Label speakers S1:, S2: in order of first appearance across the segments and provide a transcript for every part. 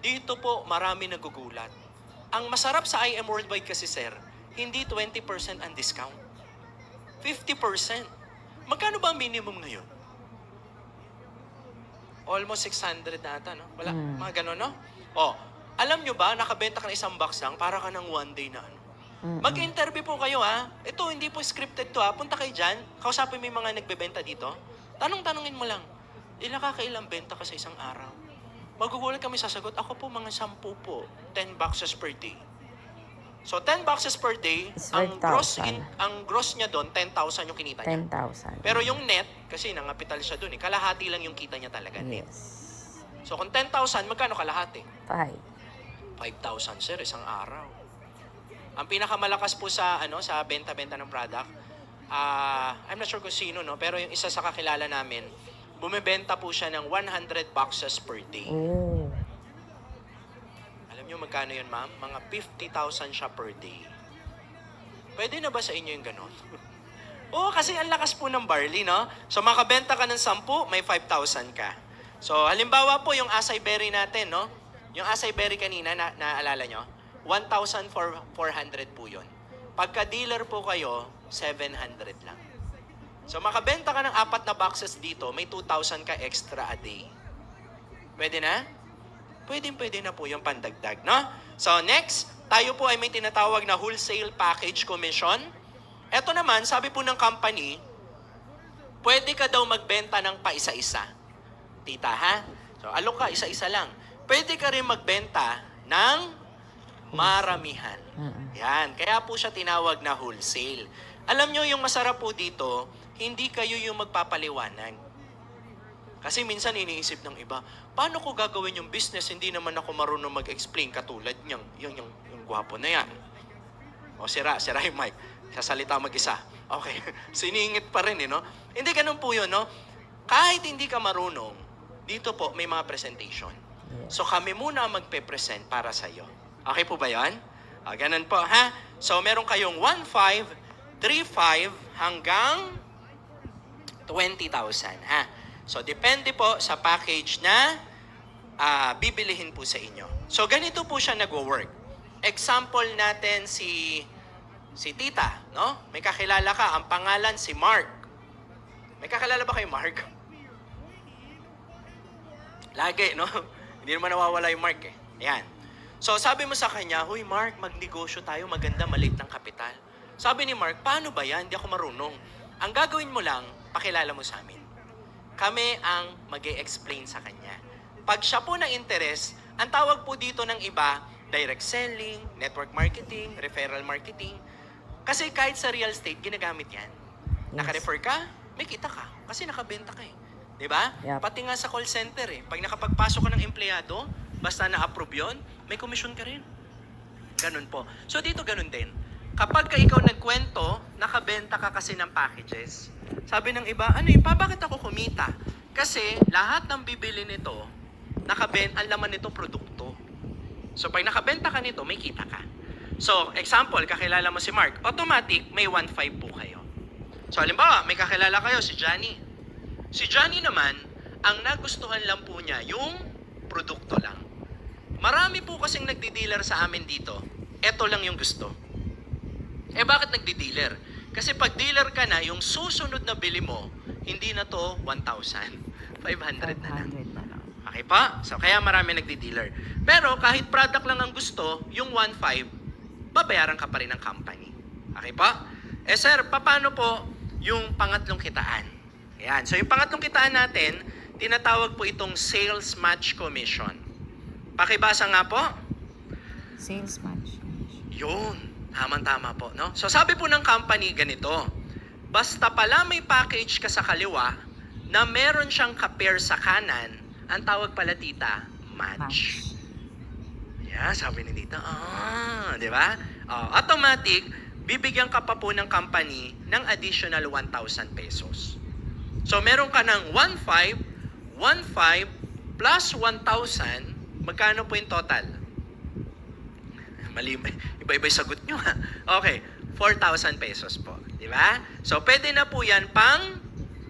S1: Dito po, marami nagugulat. Ang masarap sa IM Worldwide kasi, sir, hindi 20% ang discount. 50%. Magkano ba ang minimum ngayon? Almost 600 na ata, no? Wala, mga gano'n, no? O, alam nyo ba, nakabenta ka ng isang box lang, para ka ng one day na ano. Mag-interview po kayo, ha? Ito, hindi po scripted to, ha? Punta kayo dyan, kausapin mo yung mga nagbebenta dito. Tanong-tanongin mo lang, kailang benta ka sa isang araw? Magugulat kami sasagot, ako po mga 10 po, 10 boxes per day. So, 10 boxes per day, ang gross niya doon, 10,000 yung kinita niya.
S2: 10,000.
S1: Pero yung net, kasi nangapital siya doon, kalahati lang yung kita niya talaga, net.
S2: Yes.
S1: So, kung 10,000, magkano kalahati?
S2: 5.
S1: 5,000, sir, isang araw. Ang pinakamalakas po sa sa benta-benta ng product, I'm not sure kung sino, no, pero yung isa sa kakilala namin, bumebenta po siya ng 100 boxes per day.
S2: Oh.
S1: Alam niyo magkano yun, ma'am? Mga 50,000 siya per day. Pwede na ba sa inyo yung ganon? Oo, kasi ang lakas po ng barley, no? So, makabenta ka ng 10, may 5,000 ka. So, halimbawa po yung acai berry natin, no? Yung acai berry kanina, naalala nyo? 1,400 po yun. Pagka dealer po kayo, 700 lang. So, makabenta ka ng 4 na boxes dito, may 2,000 ka extra a day. Pwede na? Pwede na po yung pandagdag, no? So, next, tayo po ay may tinatawag na wholesale package commission. Ito naman, sabi po ng company, pwede ka daw magbenta ng paisa-isa. Tita, ha? So, alok ka, isa-isa lang. Pwede ka rin magbenta ng maramihan. Yan. Kaya po siya tinawag na wholesale. Alam nyo, yung masarap po dito, hindi kayo yung magpapaliwanag. Kasi minsan iniisip ng iba, paano ko gagawin yung business? Hindi naman ako marunong mag-explain katulad niyang, yung gwapo na yan. O sira yung mic. Sasalita mag-isa. Okay. So iniingit pa rin, no? Hindi ganun po yun, no? Kahit hindi ka marunong, dito po may mga presentation. So kami muna magpe-present para sa'yo. Okay po ba yan? Ganun po, ha? So meron kayong 1,500, 3,500 hanggang 20,000, ha? So depende po sa package na bibilihin po sa inyo. So ganito po siya nagwo-work. Example natin si Tita, no? May kakilala ka, ang pangalan si Mark. May kakilala ba kay Mark? Lagi, no? Hindi naman nawawala yung Mark, eh. Ayan. So, sabi mo sa kanya, huy Mark, magnegosyo tayo, maganda, maliit ng kapital. Sabi ni Mark, paano ba yan? Hindi ako marunong. Ang gagawin mo lang, pakilala mo sa amin. Kami ang mag-e-explain sa kanya. Pag siya po ng interest, ang tawag po dito ng iba, direct selling, network marketing, referral marketing. Kasi kahit sa real estate, ginagamit yan. Naka-refer ka, may kita ka. Kasi nakabenta ka, eh. Diba?
S2: Yep.
S1: Pati nga sa call center, eh. Pag nakapagpasok ka ng empleyado, basta na-approve yun, may commission ka rin. Ganun po. So dito ganun din. Kapag ka ikaw nagkwento, nakabenta ka kasi ng packages. Sabi ng iba, bakit ako kumita? Kasi lahat ng bibili nito, ang laman nito produkto. So pag nakabenta ka nito, may kita ka. So example, kakilala mo si Mark, automatic may 1,500 po kayo. So halimbawa, may kakilala kayo si Johnny. Si Johnny naman, ang nagustuhan lang po niya yung produkto lang. Marami po kasing nagdi-dealer sa amin dito. Ito lang yung gusto. Bakit nagdi-dealer? Kasi pag dealer ka na, yung susunod na bili mo, hindi na to 1,500 na lang. Okay pa? So, kaya marami nagdi-dealer. Pero kahit product lang ang gusto, yung 1,500, babayaran ka pa rin ng company. Okay pa? Sir, paano po yung pangatlong kitaan? Ayan. So, yung pangatlong kitaan natin, tinatawag po itong sales match commission. Pakibasa nga po.
S2: Sales match.
S1: Yun. Tama po, no? So, sabi po ng company ganito, basta pala may package ka sa kaliwa na meron siyang ka-pair sa kanan, ang tawag pala, tita, match. Yeah, sabi ni tita, di ba? Automatic, bibigyan ka pa po ng company ng additional 1,000 pesos. So, meron ka ng 1,500 plus 1,000, magkano po yung total? Mali, iba-iba yung sagot nyo, ha? Okay, 4,000 pesos po. Di ba? So, pwede na po yan pang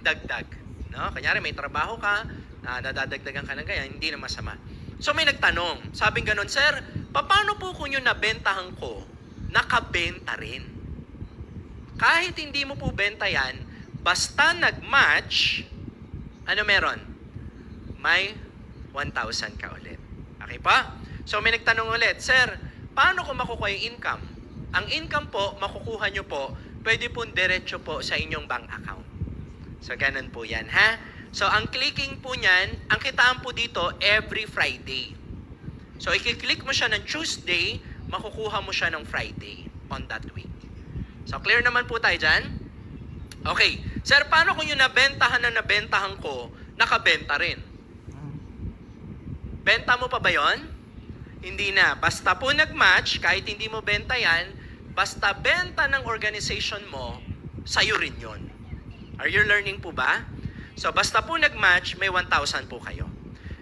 S1: dagdag. No? Kanyari, may trabaho ka, nadadagdagan ka ng ganyan, hindi na masama. So may nagtanong, sabing ganun, Sir, paano po kung yung nabentahan ko, nakabenta rin? Kahit hindi mo po benta yan, basta nag-match, ano meron? May 1,000 ka ulit. Okay pa? So may nagtanong ulit, Sir, paano ko makukuha yung income? Ang income po, makukuha nyo po, pwede po diretso po sa inyong bank account. So ganun po yan, ha? So ang clicking po niyan, ang kitaan po dito every Friday. So i-click mo siya ng Tuesday, makukuha mo siya ng Friday on that week. So clear naman po tayo dyan? Okay. Sir, paano kung yung nabentahan na nabentahan ko, nakabenta rin? Benta mo pa ba yon? Hindi na. Basta po nag-match, kahit hindi mo benta yan, basta benta ng organization mo, sa'yo rin yon. Are you learning po ba? So basta po nag-match, may 1,000 po kayo.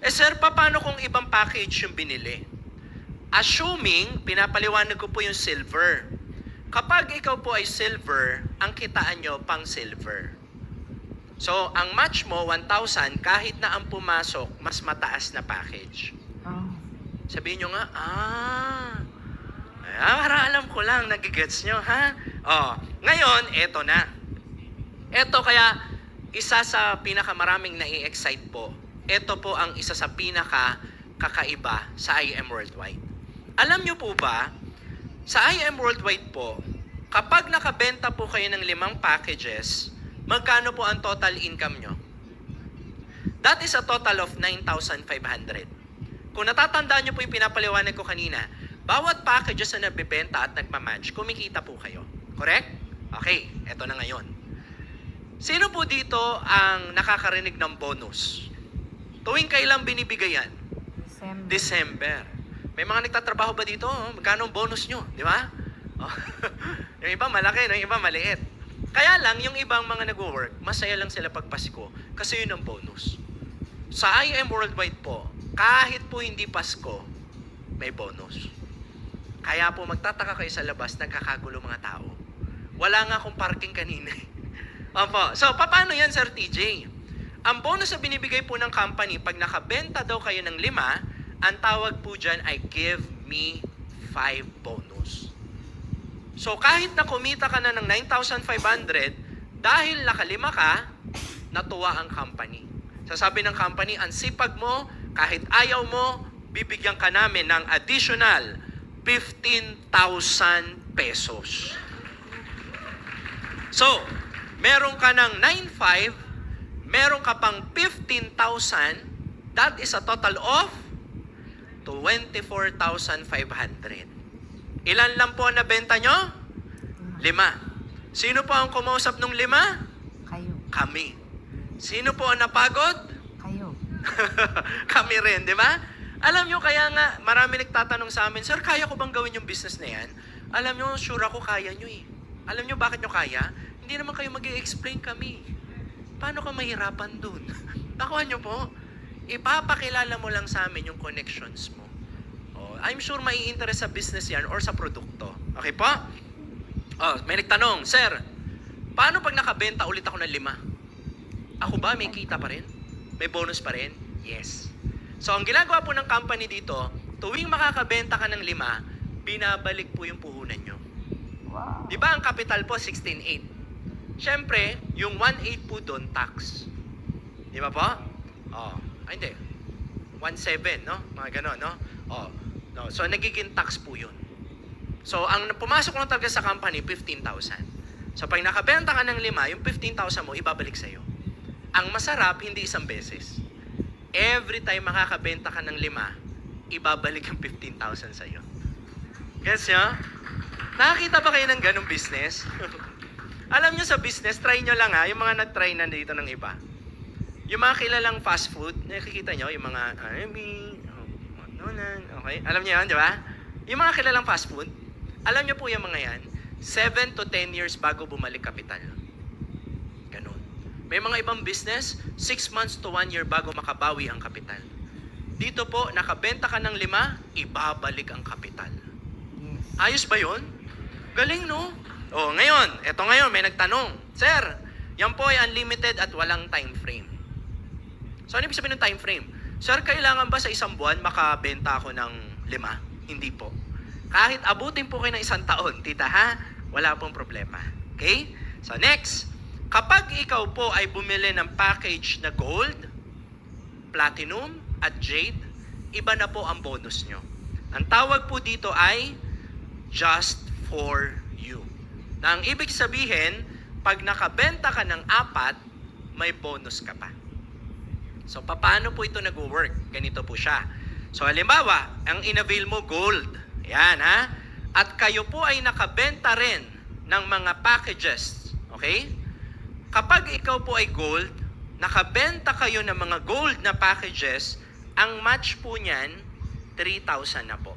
S1: Eh sir, paano kung ibang package yung binili? Assuming, pinapaliwanag ko po yung silver. Kapag ikaw po ay silver, ang kitaan nyo pang silver. So, ang match mo, 1,000, kahit na ang pumasok, mas mataas na package.
S2: Oh.
S1: Sabihin nyo nga, para alam ko lang, nagigets nyo, ha? Oh, ngayon, eto na. Eto kaya, isa sa pinakamaraming nai-excite po, eto po ang isa sa pinaka-kakaiba sa IM Worldwide. Alam nyo po ba, sa IM Worldwide po, kapag nakabenta po kayo ng 5 packages, magkano po ang total income nyo? That is a total of 9,500. Kung natatandaan nyo po yung pinapaliwanag ko kanina, bawat packages na nabibenta at nagmamatch, kumikita po kayo. Correct? Okay, eto na ngayon. Sino po dito ang nakakarinig ng bonus? Tuwing kailang binibigay yan? December. May mga nagtatrabaho ba dito? Magkano ang bonus nyo? Di ba? Yung iba malaki, yung iba maliit. Kaya lang, yung ibang mga nag-work, masaya lang sila pag Pasko kasi yun ang bonus. Sa IM Worldwide po, kahit po hindi Pasko, may bonus. Kaya po magtataka kayo sa labas, nagkakagulo mga tao. Wala nga akong parking kanina. Opo. So, paano yan, Sir TJ? Ang bonus na binibigay po ng company, pag nakabenta daw kayo ng 5, ang tawag po dyan ay give me 5 bonus. So, kahit na kumita ka na ng 9,500, dahil nakalima ka, natuwa ang company. Sasabi ng company, ang sipag mo, kahit ayaw mo, bibigyan ka namin ng additional 15,000 pesos. So, meron ka ng 9,500, meron ka pang 15,000, that is a total of 24,500. Ilan lang po ang nabenta nyo? 5. Sino po ang kumausap ng 5?
S2: Kayo.
S1: Kami. Sino po ang napagod?
S2: Kayo.
S1: Kami rin, di ba? Alam nyo, kaya nga, marami nagtatanong sa amin, Sir, kaya ko bang gawin yung business na yan? Alam nyo, sure ako kaya nyo eh. Alam nyo bakit nyo kaya? Hindi naman kayo mag-i-explain kami. Paano ka mahirapan dun? Nakuha nyo po, ipapakilala mo lang sa amin yung connections mo. I'm sure mai-interest sa business yan or sa produkto. Okay po? May nagtanong, Sir, paano pag nakabenta ulit ako ng 5? Ako ba may kita pa rin? May bonus pa rin? Yes. So, ang ginagawa po ng company dito, tuwing makakabenta ka ng 5, binabalik po yung puhunan nyo.
S2: Wow.
S1: Di ba ang capital po, 16,800? Siyempre, yung 1,800 po doon, tax. Di ba po? Hindi. 1,700, no? Mga ganon, no? No. So, nagiging tax po yun. So, ang pumasok lang talaga sa company, 15,000. So, pag nakabenta ka ng 5, yung 15,000 mo, ibabalik sa'yo. Ang masarap, hindi isang beses. Every time makakabenta ka ng 5, ibabalik yung 15,000 sa'yo. Gets nyo? Nakakita ba kayo ng ganong business? Alam nyo sa business, try nyo lang ha, yung mga nag-try na dito ng iba. Yung mga kilalang fast food, nakikita nyo, yung mga okay? Alam niyo yan, di ba? Yung mga kilalang fast food, alam niyo po yung mga yan, 7 to 10 years bago bumalik kapital. Ganun. May mga ibang business, 6 months to 1 year bago makabawi ang kapital. Dito po, nakabenta ka ng 5, ibabalik ang kapital.
S2: Yes.
S1: Ayos ba yun? Galing, no? Ngayon, eto ngayon, may nagtanong, Sir, yan po ay unlimited at walang time frame. So, ano ibig sabihin ng time frame? Sir, kailangan ba sa isang buwan makabenta ako ng 5? Hindi po. Kahit abutin po kayo ng 1 taon, tita ha, wala pong problema. Okay? So next, kapag ikaw po ay bumili ng package na gold, platinum, at jade, iba na po ang bonus nyo. Ang tawag po dito ay just for you. Na ang ibig sabihin, pag nakabenta ka ng 4, may bonus ka pa. So, paano po ito nag-work? Ganito po siya. So, halimbawa, ang inavail mo gold. Yan, ha? At kayo po ay nakabenta rin ng mga packages. Okay? Kapag ikaw po ay gold, nakabenta kayo ng mga gold na packages, ang match po niyan, 3,000 na po.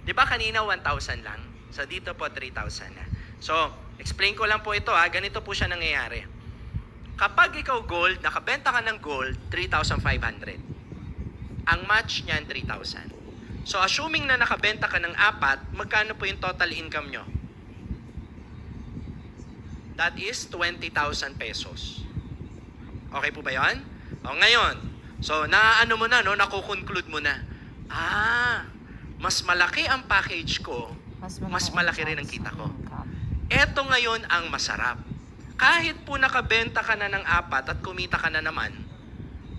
S1: Di ba kanina 1,000 lang? So, dito po 3,000 na. So, explain ko lang po ito ha. Ganito po siya nangyayari. Kapag ikaw gold, nakabenta ka ng gold, 3,500. Ang match niyan, 3,000. So, assuming na nakabenta ka ng 4, magkano po yung total income nyo? That is 20,000 pesos. Okay po ba yun? O, ngayon, so, naano mo na, no? Nakukonclude mo na. Mas malaki ang package ko, mas malaki rin ang kita ko. Eto ngayon ang masarap. Kahit po nakabenta ka na ng 4 at kumita ka na naman,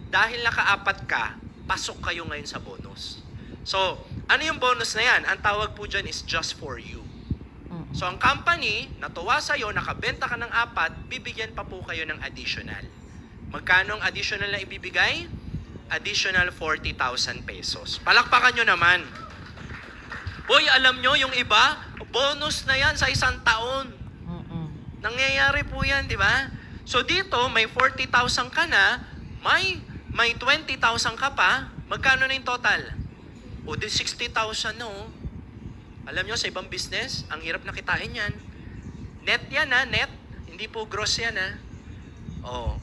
S1: dahil naka-4 ka, pasok kayo ngayon sa bonus. So, ano yung bonus na yan? Ang tawag po dyan is just for you. So, ang company, natuwa sa'yo, nakabenta ka ng 4, bibigyan pa po kayo ng additional. Magkano ang additional na ibibigay? Additional 40,000 pesos. Palakpakan nyo naman. Boy, alam nyo, yung iba, bonus na yan sa 1 taon. Nangyayari po yan, di ba? So dito, may 40,000 ka na, may 20,000 ka pa, magkano na yung total? O di 60,000 no. Alam nyo, sa ibang business, ang hirap na kitain yan. Net yan ha, net. Hindi po gross yan ha.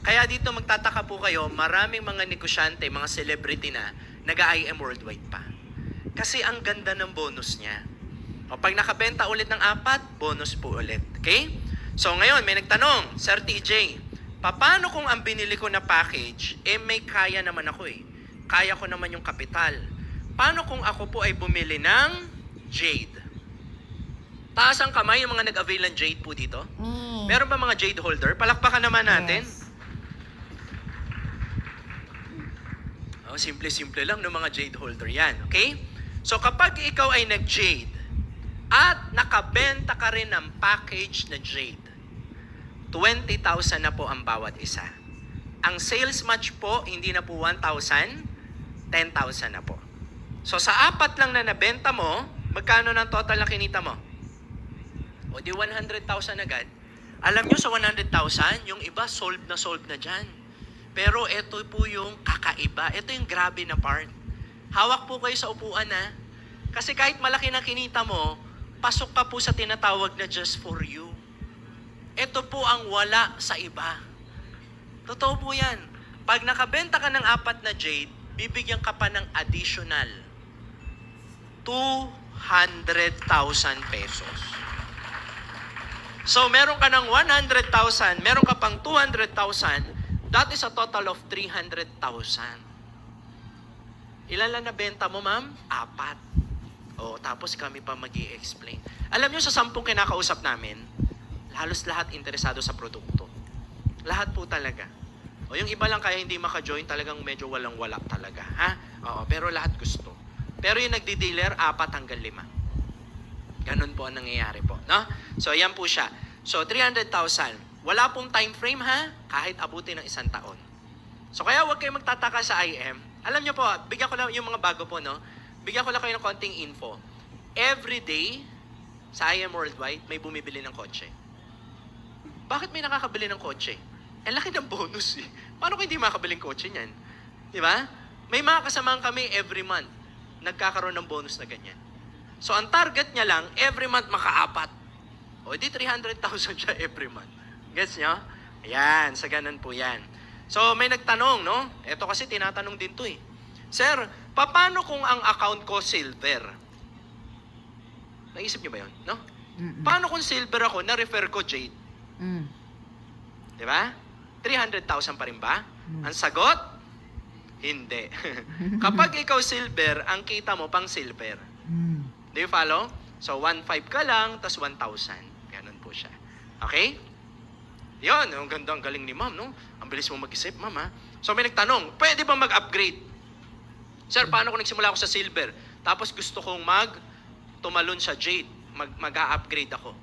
S1: Kaya dito magtataka po kayo, maraming mga negosyante, mga celebrity na, nag-IM worldwide pa. Kasi ang ganda ng bonus niya. Pag nakabenta ulit ng 4, bonus po ulit. Okay? So ngayon, may nagtanong, Sir TJ, paano kung ang binili ko na package, may kaya naman ako eh. Kaya ko naman yung kapital. Paano kung ako po ay bumili ng jade? Taas ang kamay yung mga nag-avail ng jade po dito. Meron ba mga jade holder? Palakpakan naman natin.
S2: Yes.
S1: Simple-simple lang ng mga jade holder yan. Okay? So kapag ikaw ay nag-jade, at nakabenta ka rin ng package na jade, 20,000 na po ang bawat isa. Ang sales match po, hindi na po 1,000, 10,000 na po. So sa 4 lang na nabenta mo, magkano ng total na kinita mo? O di 100,000 agad. Alam nyo sa 100,000, yung iba solved na dyan. Pero ito po yung kakaiba. Ito yung grabe na part. Hawak po kayo sa upuan ha. Kasi kahit malaki na kinita mo, pasok ka po sa tinatawag na just for you. Ito po ang wala sa iba. Totoo po yan. Pag nakabenta ka ng 4 na jade, bibigyan ka pa ng additional 200,000 pesos. So, meron ka ng 100,000, meron ka pang 200,000, that is a total of 300,000. Ilan lang nabenta mo, ma'am? 4. Tapos kami pa mag-i-explain. Alam nyo, sa 10 kinakausap namin, halos lahat interesado sa produkto. Lahat po talaga. Yung iba lang kaya hindi maka-join, talagang medyo walang-wala talaga. Ha? Pero lahat gusto. Pero yung nagdi-dealer, 4 hanggang 5. Ganun po ang nangyayari po. No? So, yan po siya. So, 300,000. Wala pong time frame ha, kahit abutin ng 1 taon. So, kaya huwag kayong magtataka sa IM. Alam nyo po, bigyan ko lang yung mga bago po, no? Bigyan ko lang kayo ng konting info. Every day, sa IM Worldwide, may bumibili ng kotse. Bakit may nakakabili ng kotse? Laki ng bonus eh. Paano kung hindi makakabili ng kotse niyan? Di ba? May mga kasamahan kami every month. Nagkakaroon ng bonus na ganyan. So, ang target niya lang, every month maka-4. Di 300,000 siya every month. Gets nyo? Ayan, sa ganun po yan. So, may nagtanong, no? Ito kasi tinatanong din to eh. Sir, paano kung ang account ko silver? Naisip niyo ba yun? No? Paano kung silver ako, na-refer ko jade? Di ba? 300,000 pa rin ba? Ang sagot, Hindi. Kapag ikaw silver, ang kita mo pang silver.
S2: Mm.
S1: Do you follow? So, 1.5 ka lang, tas 1,000. Ganun po siya. Okay? Yan, ang ganda, ang galing ni ma'am, no? Ang bilis mo mag-isip, ma'am, ha? So, may nagtanong, pwede ba mag-upgrade? Sir, paano kung nagsimula ako sa silver? Tapos gusto kong tumalon sa jade. Mag-upgrade ako.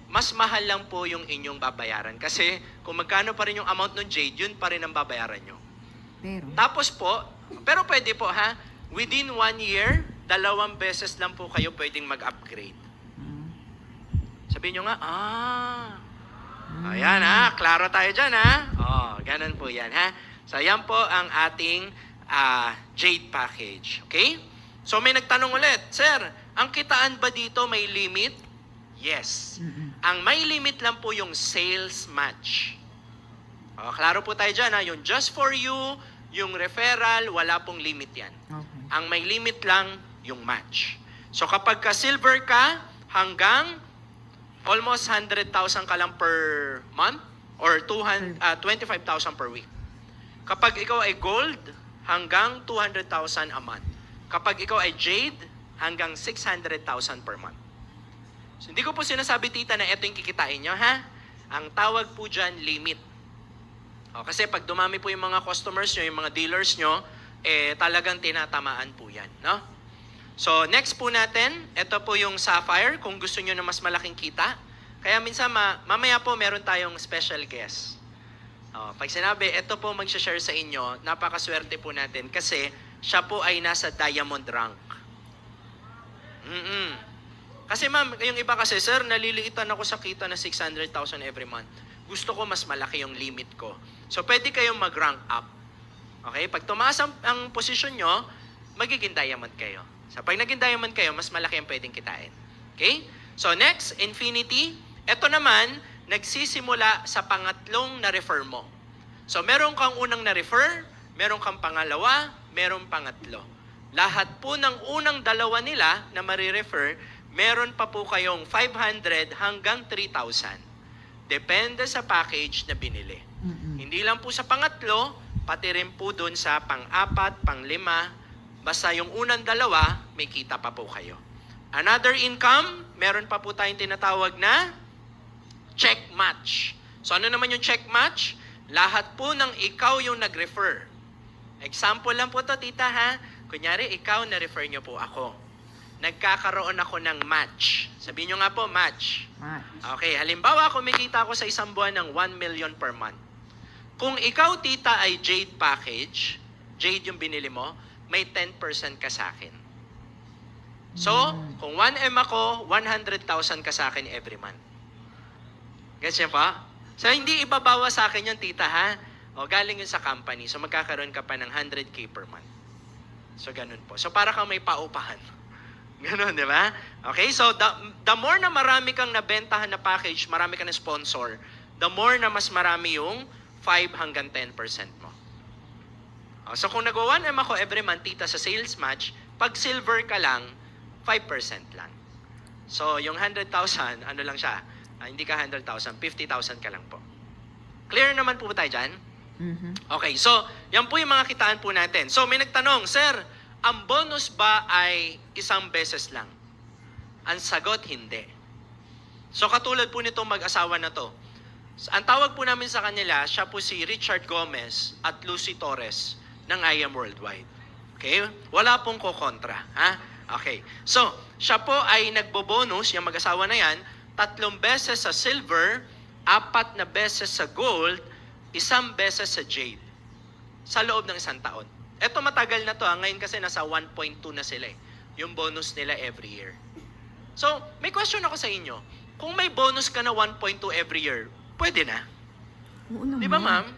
S1: Mas mahal lang po yung inyong babayaran. Kasi, kung magkano pa rin yung amount ng jade, yun pa rin ang babayaran nyo. Tapos po, pero pwede po, ha? Within 1 year, 2 beses lang po kayo pwedeng mag-upgrade. Sabihin nyo nga, ayan ha, klaro tayo dyan ha. Ganun po yan ha. So yan po ang ating Jade package. Okay? So may nagtanong ulit, Sir, ang kitaan ba dito may limit? Yes. Ang may limit lang po yung sales match. Klaro po tayo dyan ha. Yung just for you, yung referral, wala pong limit yan.
S2: Okay.
S1: Ang may limit lang yung match. So kapag ka silver ka, hanggang almost 100,000 ka lang per month or 25,000 per week. Kapag ikaw ay gold, hanggang 200,000 a month. Kapag ikaw ay jade, hanggang 600,000 per month. So, hindi ko po sinasabi, tita, na ito yung kikitain nyo, ha? Ang tawag po dyan, limit. Kasi pag dumami po yung mga customers nyo, yung mga dealers nyo, talagang tinatamaan po yan, no? So, next po natin, ito po yung sapphire, kung gusto nyo na mas malaking kita. Kaya minsan, mamaya po meron tayong special guest. Pag sinabi, ito po mag-share sa inyo, napakaswerte po natin kasi siya po ay nasa diamond rank. Kasi ma'am, yung iba kasi, sir, naliliitan ako sa kita na 600,000 every month. Gusto ko mas malaki yung limit ko. So, pwede kayong mag-rank up. Okay? Pag tumaas ang posisyon nyo, magiging diamond kayo. So, pag naging diamond kayo, mas malaki ang pwedeng kitain. Okay? So, next, infinity. Ito naman, nagsisimula sa pangatlong na-refer mo. So, meron kang unang na-refer, meron kang pangalawa, meron pangatlo. Lahat po ng unang dalawa nila na marirefer, meron pa po kayong 500 hanggang 3,000. Depende sa package na binili. Hindi lang po sa pangatlo, pati rin po dun sa pang-apat, pang-lima, basta yung unang dalawa, may kita pa po kayo. Another income, meron pa po tayong tinatawag na check match. So ano naman yung check match? Lahat po ng ikaw yung nag-refer. Example lang po to, tita, ha? Kunyari, ikaw na-refer nyo po ako. Nagkakaroon ako ng match. Sabihin nyo nga po, match. Okay, halimbawa, kumikita ako sa isang buwan ng 1 million per month. Kung ikaw, tita, ay Jade package, Jade yung binili mo, may 10% ka sa akin. So, kung 1M ako, 100,000 ka sa akin every month. Gets niyo pa? So, hindi ibabawa sa akin yung tita, ha? O, galing yun sa company. So, magkakaroon ka pa ng 100K per month. So, ganun po. So, para kang may paupahan. Ganun, di ba? Okay, so the more na marami kang nabentahan na package, marami kang na sponsor, the more na mas marami yung 5 hanggang 10% mo. So kung nag-1M ako every month, tita, sa sales match, pag silver ka lang, 5% lang. So yung 100,000, ano lang siya, hindi ka 100,000, 50,000 ka lang po. Clear naman po ba tayo dyan? Okay, so yan po yung mga kitaan po natin. So may nagtanong, Sir, ang bonus ba ay isang beses lang? Ang sagot, hindi. So katulad po nitong mag-asawa na to, ang tawag po namin sa kanila, siya po si Richard Gomez at Lucy Torres ng I Am Worldwide. Okay? Wala pong kokontra. Ha? Okay. So, siya po ay nagbobonus, yung mag-asawa na yan, 3 beses sa silver, 4 na beses sa gold, 1 beses sa jade. Sa loob ng 1 taon. Ito matagal na to. Ngayon kasi nasa 1.2 na sila eh. Yung bonus nila every year. So, may question ako sa inyo. Kung may bonus ka na 1.2 every year, pwede na?
S2: Oo naman.
S1: Di ba, ma'am?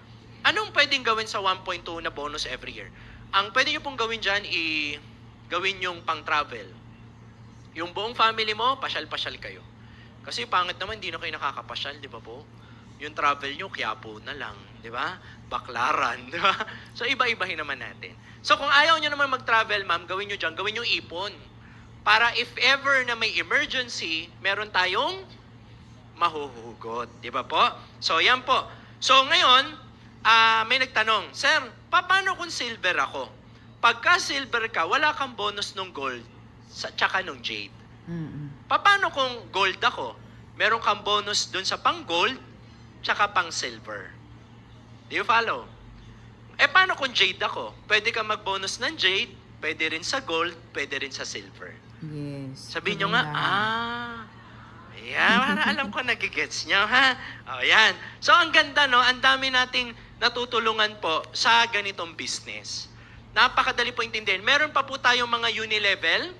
S1: Anong pwedeng gawin sa 1.2 na bonus every year? Ang pwede nyo pong gawin dyan, gawin yung pang-travel. Yung buong family mo, pasyal-pasyal kayo. Kasi pangit naman, hindi na kayo nakakapasyal, di ba po? Yung travel nyo, Quiapo na lang, di ba? Baklaran, di ba? So, iba-ibahin naman natin. So, kung ayaw nyo naman mag-travel, ma'am, gawin nyo dyan, gawin nyo ipon. Para if ever na may emergency, meron tayong mahuhugot, di ba po? So, yan po. So, ngayon, may nagtanong, Sir, Paano kung silver ako? Pagka silver ka, wala kang bonus ng gold tsaka ng jade.
S2: Mm-mm.
S1: Paano kung gold ako? Meron kang bonus dun sa pang gold tsaka pang silver. Do you follow? Paano kung jade ako? Pwede ka mag-bonus ng jade, pwede rin sa gold, pwede rin sa silver.
S2: Yes.
S1: Sabihin nyo nga,
S2: Maganda.
S1: ayan, para alam ko nagigets nyo, ha? O, yan. So, ang ganda, no? Ang dami nating natutulungan po sa ganitong business. Napakadali po intindihin. Meron pa po tayong mga uni-level.